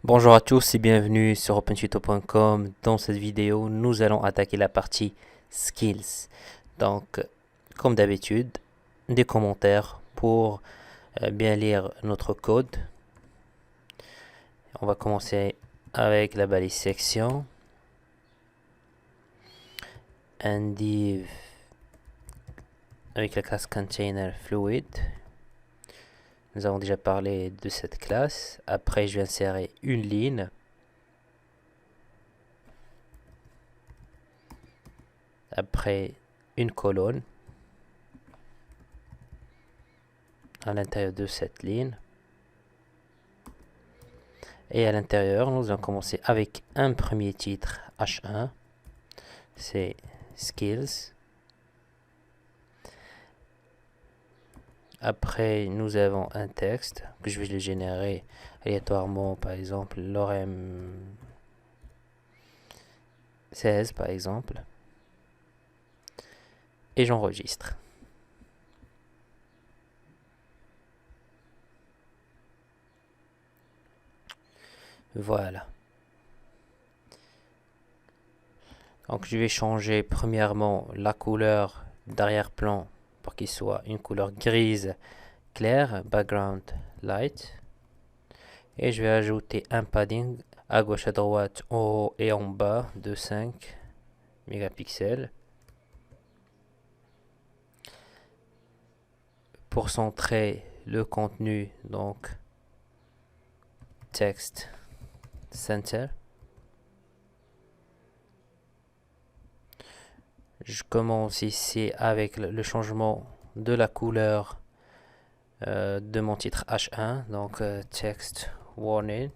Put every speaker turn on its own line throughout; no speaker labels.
Bonjour à tous et bienvenue sur opentuto.com. Dans cette vidéo, nous allons attaquer la partie Skills. Donc, comme d'habitude, des commentaires pour bien lire notre code. On va commencer avec la balise section. Un div avec la classe container fluid. Nous avons déjà parlé de cette classe. Après, je vais insérer une ligne. Après, une colonne à l'intérieur de cette ligne. Et à l'intérieur, nous allons commencer avec un premier titre H1. C'est Skills. Après, nous avons un texte que je vais le générer aléatoirement, par exemple, lorem 16, par exemple. Et j'enregistre. Voilà. Donc, je vais changer premièrement la couleur d'arrière-plan pour qu'il soit une couleur grise claire, background light. Et je vais ajouter un padding à gauche, à droite, en haut et en bas de 5 mégapixels. Pour centrer le contenu, donc text center. Je commence ici avec le changement de la couleur de mon titre H1, donc text warning.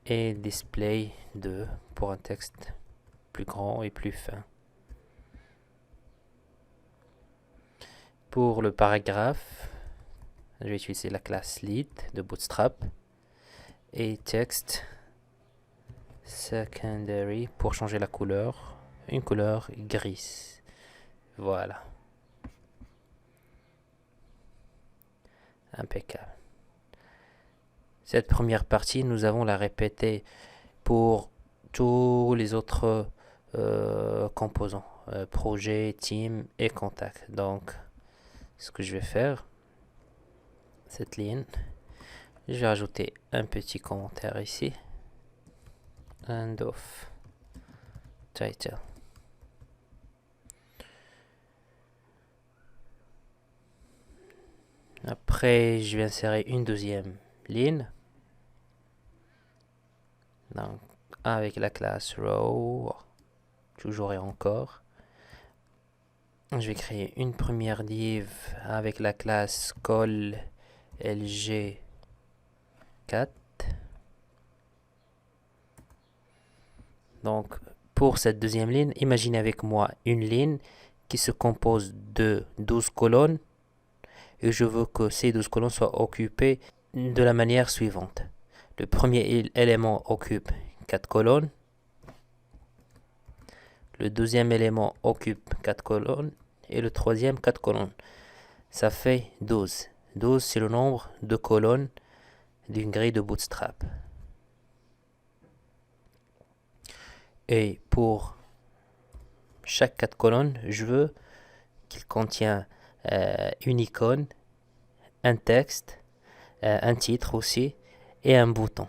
Et display 2 pour un texte plus grand et plus fin. Pour le paragraphe, je vais utiliser la classe lead de Bootstrap et text secondary pour changer la couleur, une couleur grise. Voilà. Impeccable. Cette première partie, nous allons la répéter pour tous les autres composants, projet, team et contact. Donc, ce que je vais faire, cette ligne, je vais ajouter un petit commentaire ici. End of title. Après, je vais insérer une deuxième ligne. Donc, avec la classe row, toujours et encore. Je vais créer une première div avec la classe call lg4. Donc, pour cette deuxième ligne, imaginez avec moi une ligne qui se compose de 12 colonnes et je veux que ces 12 colonnes soient occupées de la manière suivante. Le premier élément occupe 4 colonnes. Le deuxième élément occupe 4 colonnes. Et le troisième 4 colonnes. Ça fait 12. 12, c'est le nombre de colonnes d'une grille de Bootstrap. Et pour chaque 4 colonnes, je veux qu'il contient une icône, un texte, un titre aussi, et un bouton.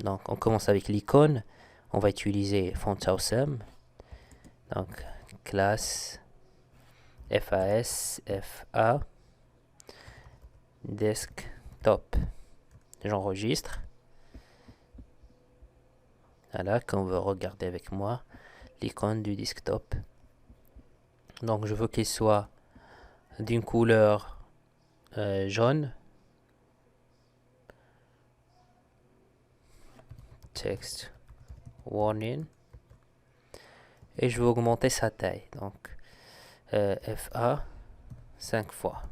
Donc on commence avec l'icône. On va utiliser FontAwesome. Donc classe FAS, FA, desktop. J'enregistre. Voilà, quand on veut regarder avec moi l'icône du desktop. Donc je veux qu'il soit d'une couleur jaune. Text warning. Et je veux augmenter sa taille. Donc FA 5 fois.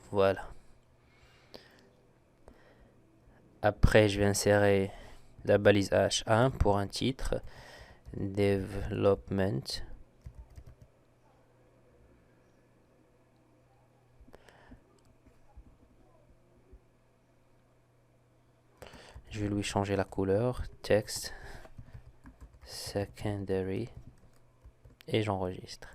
Voilà. Après, je vais insérer la balise H1 pour un titre. Development. Je vais lui changer la couleur. Text secondary. Et j'enregistre.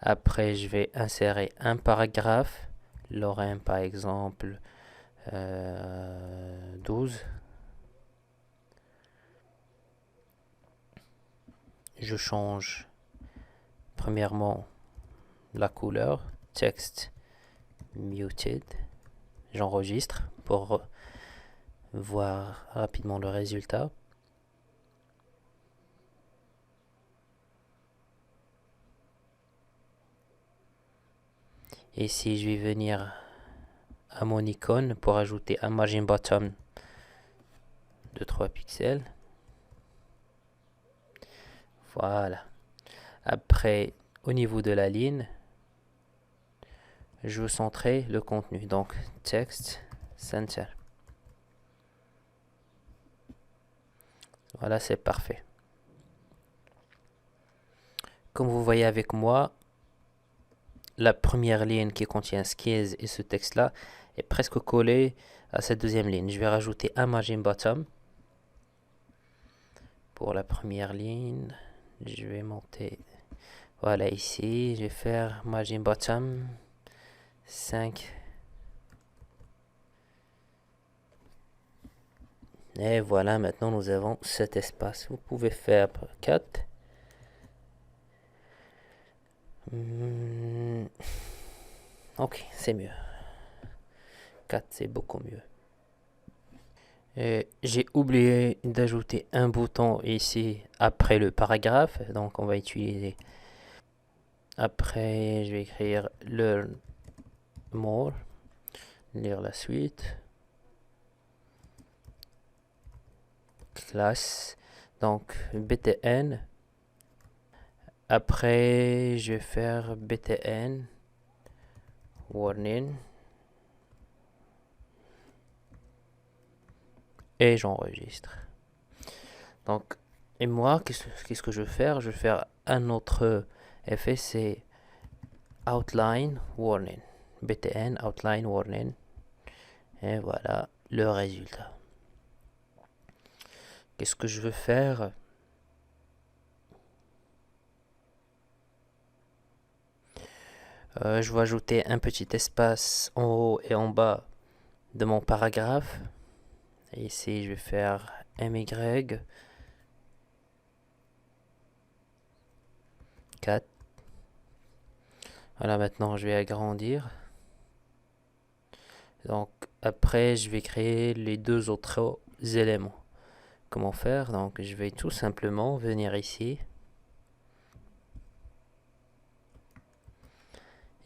Après, je vais insérer un paragraphe. Lorraine, par exemple, 12. Je change premièrement la couleur. Text muted. J'enregistre pour voir rapidement le résultat. Et si je vais venir à mon icône pour ajouter un margin bottom de 3 pixels. Voilà. Après, au niveau de la ligne, je veux centrer le contenu. Donc, text center. Voilà, c'est parfait. Comme vous voyez avec moi, la première ligne qui contient skills et ce texte-là est presque collée à cette deuxième ligne. Je vais rajouter un margin bottom. Pour la première ligne, je vais monter. Voilà, ici, je vais faire margin bottom 5. Et voilà, maintenant nous avons cet espace. Vous pouvez faire 4. Ok, c'est mieux. 4, c'est beaucoup mieux. J'ai oublié d'ajouter un bouton ici après le paragraphe. Donc on va utiliser. Après, je vais écrire learn more. Lire la suite. Classe. Donc btn. Après, je vais faire btn warning. Et j'enregistre. Donc, et moi, qu'est-ce que je vais faire? Je vais faire un autre effet, c'est outline warning. btn outline warning. Et voilà le résultat. Qu'est-ce que je veux faire? Je vais ajouter un petit espace en haut et en bas de mon paragraphe. Et ici, je vais faire my 4. Voilà, maintenant je vais agrandir. Donc après, je vais créer les deux autres éléments. Comment faire? Donc je vais tout simplement venir ici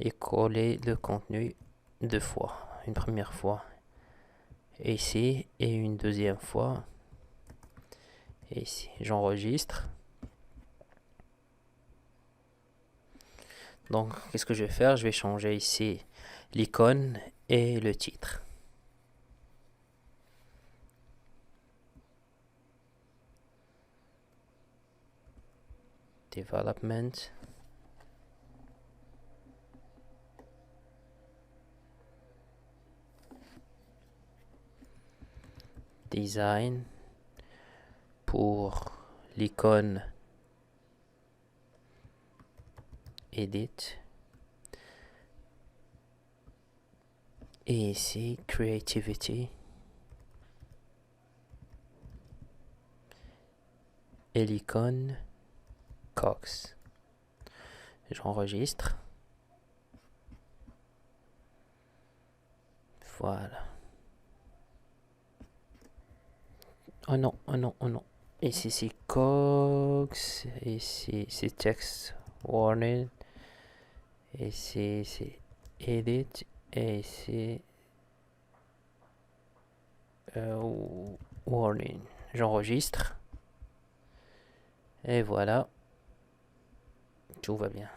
et coller le contenu deux fois. Une première fois ici et une deuxième fois ici. J'enregistre. Donc qu'est-ce que je vais faire? Je vais changer ici l'icône et le titre. Development. Design. Pour l'icône Edit. Et ici, Creativity. Et l'icône Cox. J'enregistre. Voilà. Oh non, oh non, oh non. Ici c'est Cox. Ici c'est Text Warning. Ici c'est Edit. Et ici Warning. J'enregistre. Et voilà. Tout va bien.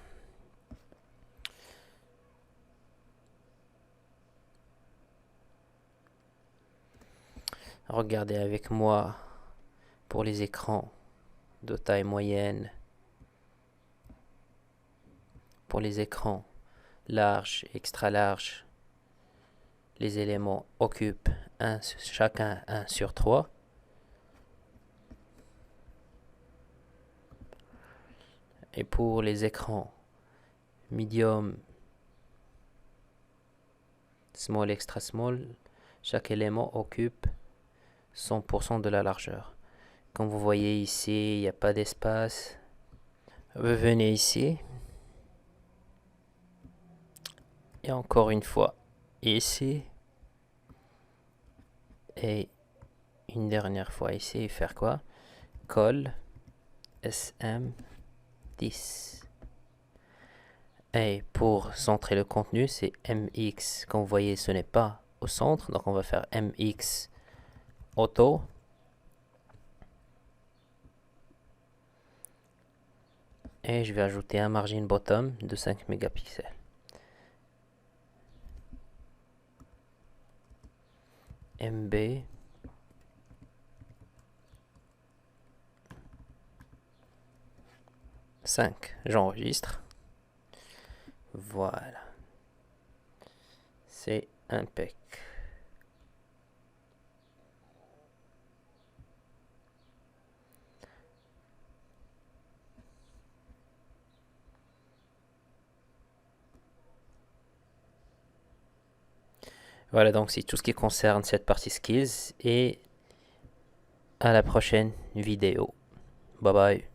Regardez avec moi pour les écrans de taille moyenne Pour les écrans larges, extra larges, les éléments occupent chacun 1 sur 3. Et pour les écrans medium, small, extra small, chaque élément occupe 100% de la largeur. Comme vous voyez ici, il n'y a pas d'espace. Revenez ici. Et encore une fois, ici. Et une dernière fois ici, faire quoi? Colle SM10. Et pour centrer le contenu, c'est MX. Comme vous voyez, ce n'est pas au centre, donc on va faire MX auto. Et je vais ajouter un margin bottom de 5 mégapixels. MB. J'enregistre. Voilà. C'est impec. Voilà, donc c'est tout ce qui concerne cette partie skills et à la prochaine vidéo. Bye bye.